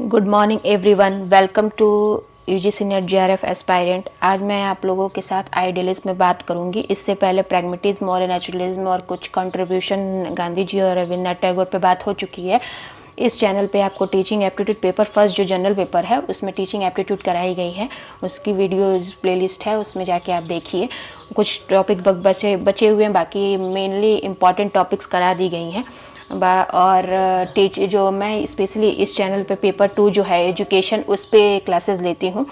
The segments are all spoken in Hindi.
Good morning everyone, welcome to UGC NET JRF aspirant. आज मैं आप लोगों के साथ आइडियलिज्म में बात करूंगी। इससे पहले प्रैग्मेटिज्म और नेचुरलिज्म और कुछ कंट्रीब्यूशन गांधी जी और रविन्द्रनाथ टैगोर पे बात हो चुकी है। इस चैनल पे आपको टीचिंग एप्टीट्यूड पेपर फर्स्ट जो जनरल पेपर है उसमें टीचिंग एप्टीट्यूड कराई गई है। उसकी वीडियोज़ प्लेलिस्ट है, उसमें जाके आप देखिए। कुछ टॉपिक बचे हुए हैं, बाकी मेनली इंपॉर्टेंट टॉपिक्स करा दी गई हैं। और टीच जो मैं स्पेशली इस चैनल पे पेपर 2 जो है एजुकेशन, उस पर क्लासेस लेती हूँ।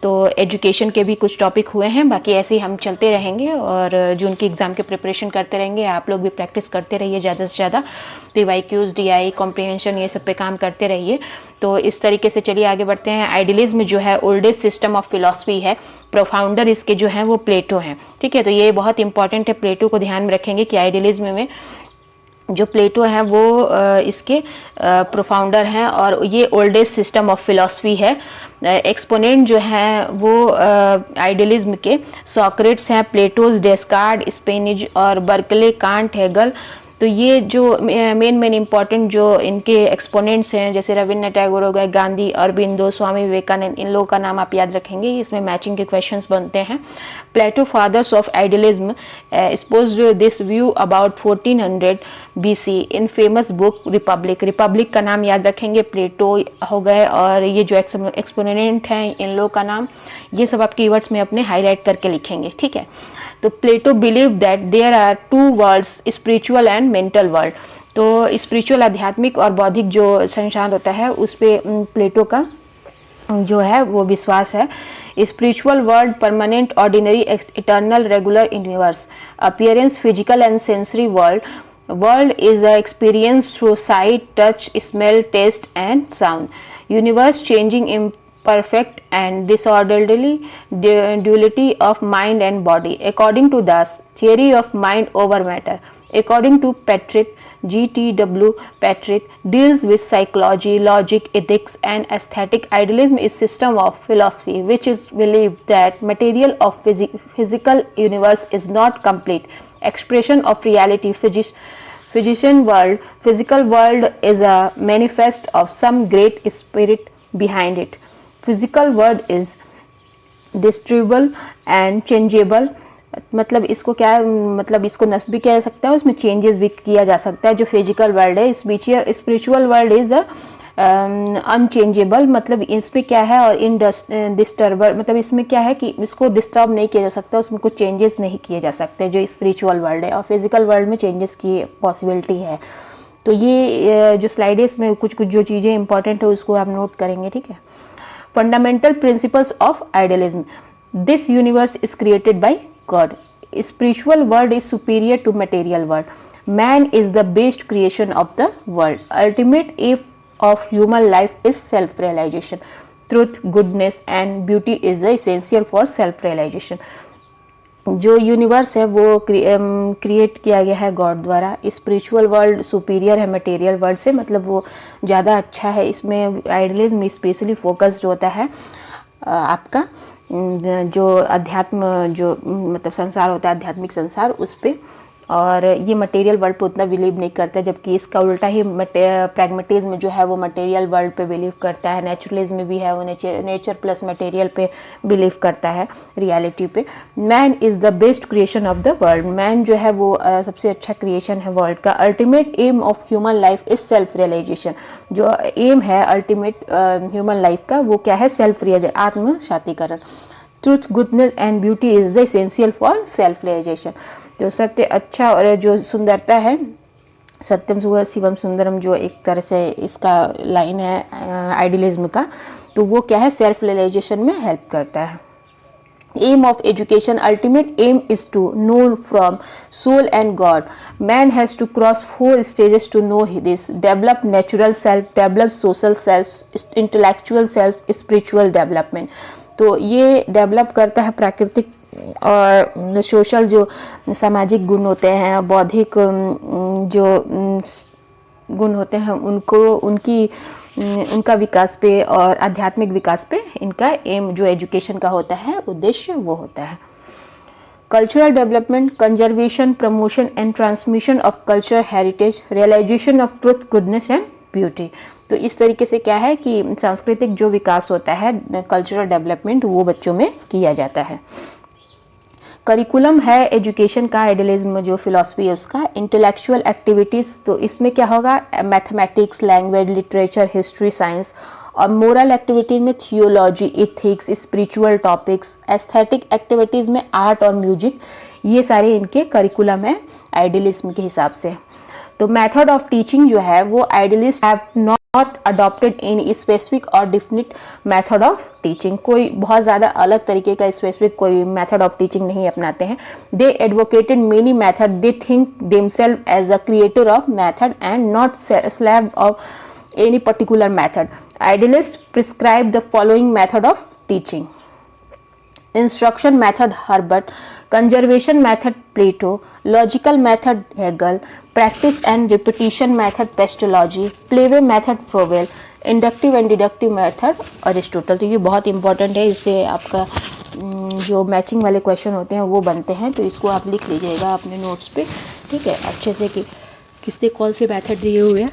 तो एजुकेशन के भी कुछ टॉपिक हुए हैं, बाकी ऐसे ही हम चलते रहेंगे और जून की एग्ज़ाम की प्रिपरेशन करते रहेंगे। आप लोग भी प्रैक्टिस करते रहिए ज़्यादा से ज़्यादा। PYQs, DI, कॉम्प्रिहेंशन, ये सब पे काम करते रहिए। तो इस तरीके से चलिए आगे बढ़ते हैं। आइडियलिज्म जो है ओल्डेस्ट सिस्टम ऑफ फिलॉसफी है। प्रोफाउंडर इसके जो हैं वो प्लेटो हैं। ठीक है, तो ये बहुत इंपॉर्टेंट है। प्लेटो को ध्यान में रखेंगे कि आइडियलिज्म में जो प्लेटो हैं वो इसके प्रोफाउंडर हैं और ये ओल्डेस्ट सिस्टम ऑफ फिलॉसफी है। एक्सपोनेंट जो हैं वो आइडियलिज्म के सॉक्रेट्स हैं, प्लेटोस, डेस्कार्ड, स्पेनिज और बर्कले, कांट, हेगल। तो ये जो मेन इंपॉर्टेंट जो इनके एक्सपोनेंट्स हैं, जैसे रविन्द्रनाथ टैगोर हो गए, गांधी, अरबिंदो, स्वामी विवेकानंद, इन लोगों का नाम आप याद रखेंगे। इसमें मैचिंग के क्वेश्चंस बनते हैं। Plato, fathers of idealism, exposed this view about 1400 BC in famous book Republic. Republic का नाम याद रखेंगे, प्लेटो हो गए और ये जो एक्सपोनेंट हैं इन लोगों का नाम, ये सब आप कीवर्ड्स में अपने हाईलाइट करके लिखेंगे। ठीक है, तो Plato believe that there are 2 worlds, spiritual and mental world. तो स्पिरिचुअल, आध्यात्मिक और बौद्धिक जो संसार होता है उस पर प्लेटो का जो है वो विश्वास है। Spiritual world, permanent, ordinary, eternal, regular universe. Appearance, physical and sensory world. World is a experience through sight, touch, smell, taste and sound. Universe changing in perfect and disorderly duality of mind and body according to the theory of mind over matter. According to Patrick, GTW Patrick deals with psychology, logic, ethics and aesthetic. Idealism is system of philosophy which is believed that material of physical universe is not complete expression of reality. Physical world is a manifest of some great spirit behind it. Physical world is destructible and changeable. मतलब इसको क्या, मतलब इसको नष्ट भी किया जा सकता है, उसमें चेंजेस भी किया जा सकता है। जो फिजिकल वर्ल्ड है, स्पिरिचुअल वर्ल्ड इज अनचेंजेबल। मतलब इसमें क्या है, और इनडिस्टर्बर, मतलब इसमें क्या है कि इसको डिस्टर्ब नहीं किया जा सकता, उसमें कुछ चेंजेस नहीं किए जा सकते जो स्पिरिचुअल वर्ल्ड है। और फिजिकल वर्ल्ड में चेंजेस की पॉसिबिलिटी है। तो ये जो स्लाइड है इसमें कुछ जो चीज़ें इंपॉर्टेंट है उसको आप नोट करेंगे। ठीक है, fundamental principles of idealism. This universe is created by God. Spiritual world is superior to material world. Man is the best creation of the world. Ultimate aim of human life is self-realization. Truth, goodness and beauty is essential for self-realization. जो यूनिवर्स है वो क्रिएट किया गया है गॉड द्वारा। स्पिरिचुअल वर्ल्ड सुपीरियर है मटेरियल वर्ल्ड से, मतलब वो ज़्यादा अच्छा है। इसमें आइडियलिज्म स्पेशली फोकस्ड होता है आपका जो अध्यात्म, जो मतलब संसार होता है, आध्यात्मिक संसार, उस पर। और ये मटेरियल वर्ल्ड पे उतना बिलीव नहीं करता, जबकि इसका उल्टा ही प्रैग्मेटिज्म जो है वो मटेरियल वर्ल्ड पे बिलीव करता है। नेचुरलिज्म में भी है, वो नेचर प्लस मटेरियल पे बिलीव करता है, रियलिटी पे। Man is the best creation of the world. Man जो है वो सबसे अच्छा क्रिएशन है वर्ल्ड का। Ultimate aim of human life is self realisation. जो एम है अल्टीमेट ह्यूमन लाइफ का वो क्या है, सेल्फ रियलाइजेशन, आत्म सातीकरण। Truth, goodness and beauty is the essential for self realisation. जो सत्य, अच्छा और जो सुंदरता है, सत्यम शिवम सुंदरम, जो एक तरह से इसका लाइन है आइडियलिज्म का, तो वो क्या है, सेल्फ रियलाइजेशन में हेल्प करता है। Aim of education, ultimate aim is to know from soul and God. Man has to cross 4 stages to know this: develop natural self, develop social self, intellectual self, spiritual development. तो ये डेवलप करता है प्राकृतिक और सोशल, जो सामाजिक गुण होते हैं, बौद्धिक जो गुण होते हैं उनको, उनका विकास पे और आध्यात्मिक विकास पे इनका एम जो एजुकेशन का होता है, उद्देश्य वो होता है। Cultural development, conservation, promotion and transmission of culture heritage, realisation of truth, goodness and beauty. तो इस तरीके से क्या है कि सांस्कृतिक जो विकास होता है, कल्चरल डेवलपमेंट, वो बच्चों में किया जाता है। करिकुलम है एजुकेशन का, आइडियलिज्म जो फिलॉसफी है उसका। इंटेलेक्चुअल एक्टिविटीज़, तो इसमें क्या होगा, mathematics, language, literature, history, science. और मोरल एक्टिविटी में theology, ethics, spiritual topics. Aesthetic activities में आर्ट और म्यूजिक। ये सारे इनके करिकुलम है आइडियलिज्म के हिसाब से। तो मेथड ऑफ टीचिंग जो है वो idealist have not adopted in specific और डिफिनिट मेथड ऑफ टीचिंग। कोई बहुत ज़्यादा अलग तरीके का स्पेसिफिक कोई मेथड ऑफ टीचिंग नहीं अपनाते हैं। They advocated many method, they think themself as a creator of method and not slave of any particular method. Idealists prescribe the following method of teaching: instruction method Herbert, conservation method Plato, logical method Hegel, practice and repetition method Pestalozzi, playway method Froebel, inductive and deductive method Aristotle. तो ये बहुत इंपॉर्टेंट है, इससे आपका जो मैचिंग वाले क्वेश्चन होते हैं वो बनते हैं। तो इसको आप लिख लीजिएगा अपने नोट्स पे, ठीक है, अच्छे से कि किसने कौन से मेथड दिए हुए हैं।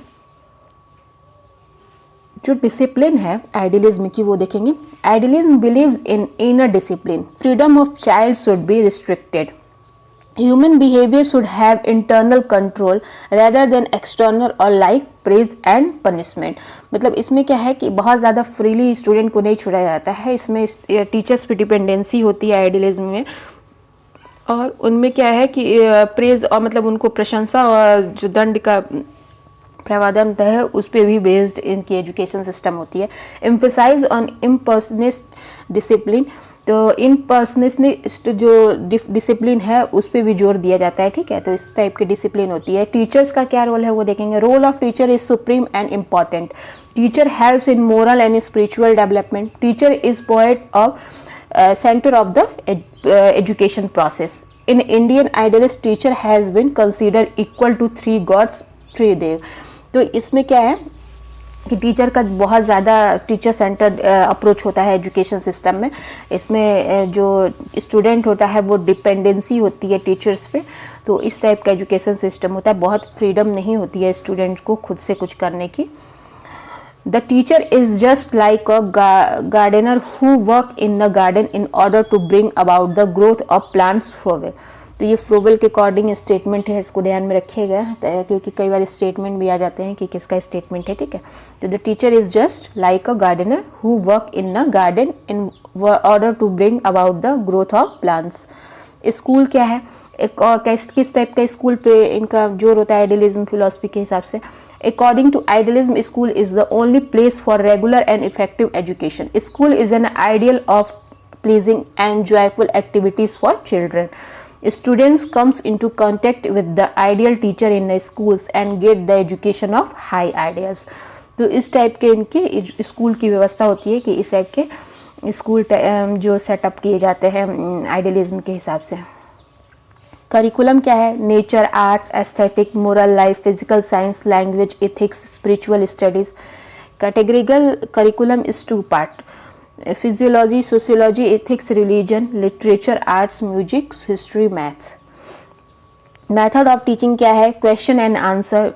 जो डिसिप्लिन है आइडियलिज्म की वो देखेंगे। Idealism believes in inner discipline, freedom of child should be restricted, human behaviour should have internal control rather than external और लाइक प्रेज एंड पनिशमेंट। मतलब इसमें क्या है कि बहुत ज़्यादा फ्रीली स्टूडेंट को नहीं छोड़ा जाता है, इसमें टीचर्स पे डिपेंडेंसी होती है आइडियलिज्म में। और उनमें क्या है कि प्रेज और मतलब उनको प्रशंसा और जो दंड का प्रावधान है उस पर भी बेस्ड इनकी एजुकेशन सिस्टम होती है। एम्फसाइज ऑन इम्पर्सनिस्ट डिसिप्लिन, तो इम्पर्सनिस्ट जो डिसिप्लिन है उस पर भी जोर दिया जाता है, ठीक है। तो इस टाइप की डिसिप्लिन होती है। टीचर्स का क्या रोल है वो देखेंगे। Role of teacher is supreme and important, teacher helps in moral and spiritual development, teacher is point of centre of the education process. In Indian idealist teacher has been considered equal to 3 gods, 3 देव। तो इसमें क्या है कि टीचर का बहुत ज़्यादा टीचर सेंटर्ड अप्रोच होता है एजुकेशन सिस्टम में। इसमें जो स्टूडेंट होता है वो डिपेंडेंसी होती है टीचर्स पे। तो इस टाइप का एजुकेशन सिस्टम होता है, बहुत फ्रीडम नहीं होती है स्टूडेंट को खुद से कुछ करने की। The teacher is just like a gardener who work in the garden in order to bring about the growth of plants Froebel. तो ये फ्रोवेल के अकॉर्डिंग स्टेटमेंट है, इसको ध्यान में रखिएगा क्योंकि कई बार स्टेटमेंट भी आ जाते हैं कि किसका स्टेटमेंट है, ठीक है। तो the teacher is just like a gardener who work in a garden in order to bring about the growth of plants. School क्या है, एक और किस टाइप का स्कूल पे इनका जोर होता है आइडियलिज्म फिलॉसफी के हिसाब से। According to idealism school is the only place for regular and effective education. School is an ideal of pleasing and joyful activities for children. Students comes into contact with the ideal teacher in the schools and get the education of high ideas। तो इस टाइप के इनके स्कूल की व्यवस्था होती है कि इस टाइप के स्कूल जो सेटअप किए जाते हैं आइडियलिज्म के हिसाब से। करिकुलम क्या है, nature, arts, aesthetic, moral life, physical science, language, ethics, spiritual studies. Categorical curriculum is 2 part, physiology, sociology, ethics, religion, literature, arts, music, history, maths. Method of teaching क्या है, question and answer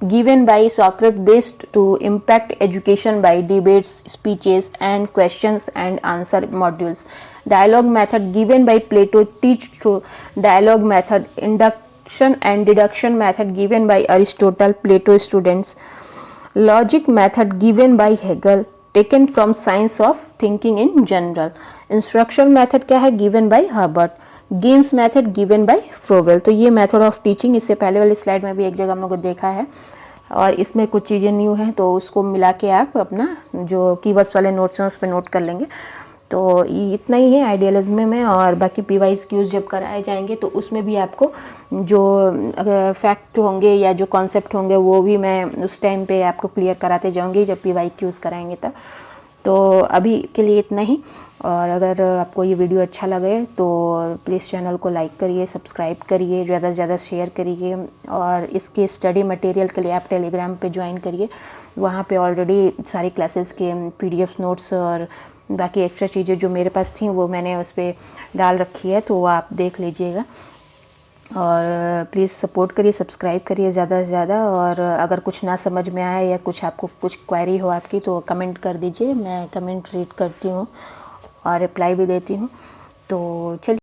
given by Socrates based to impact education by debates, speeches and questions and answer modules. Dialogue method given by Plato, teach through dialogue method. Induction and deduction method given by Aristotle, Plato students. Logic method given by Hegel, taken from science of thinking in general. Instruction method क्या है, given by Herbert. Games method given by फ्रोवेल। तो ये मेथड ऑफ टीचिंग इससे पहले वाली स्लाइड में भी एक जगह हम लोग को देखा है और इसमें कुछ चीज़ें न्यू हैं, तो उसको मिला के आप अपना जो कीवर्ड्स वाले नोट्स हैं उस पर नोट कर लेंगे। तो ये इतना ही है आइडियलिज्म में, और बाकी पीवाईज क्यूज जब कराए जाएंगे तो उसमें भी आपको जो फैक्ट होंगे या जो कॉन्सेप्ट होंगे वो भी मैं उस टाइम पे आपको क्लियर कराते जाऊँगी जब पीवाई क्यूज कराएंगे तब। तो अभी के लिए इतना ही, और अगर आपको ये वीडियो अच्छा लगे तो प्लीज़ चैनल को लाइक करिए, सब्सक्राइब करिए, ज़्यादा से ज़्यादा शेयर करिए, और इसके स्टडी मटेरियल के लिए आप टेलीग्राम पे ज्वाइन करिए। वहाँ पे ऑलरेडी सारी क्लासेस के PDF नोट्स और बाकी एक्स्ट्रा चीज़ें जो मेरे पास थी वो मैंने उस पर डाल रखी है, तो वो आप देख लीजिएगा। और प्लीज़ सपोर्ट करिए, सब्सक्राइब करिए ज़्यादा से ज़्यादा। और अगर कुछ ना समझ में आए या कुछ आपको कुछ क्वेरी हो आपकी तो कमेंट कर दीजिए, मैं कमेंट रीड करती हूँ और रिप्लाई भी देती हूँ। तो चलिए।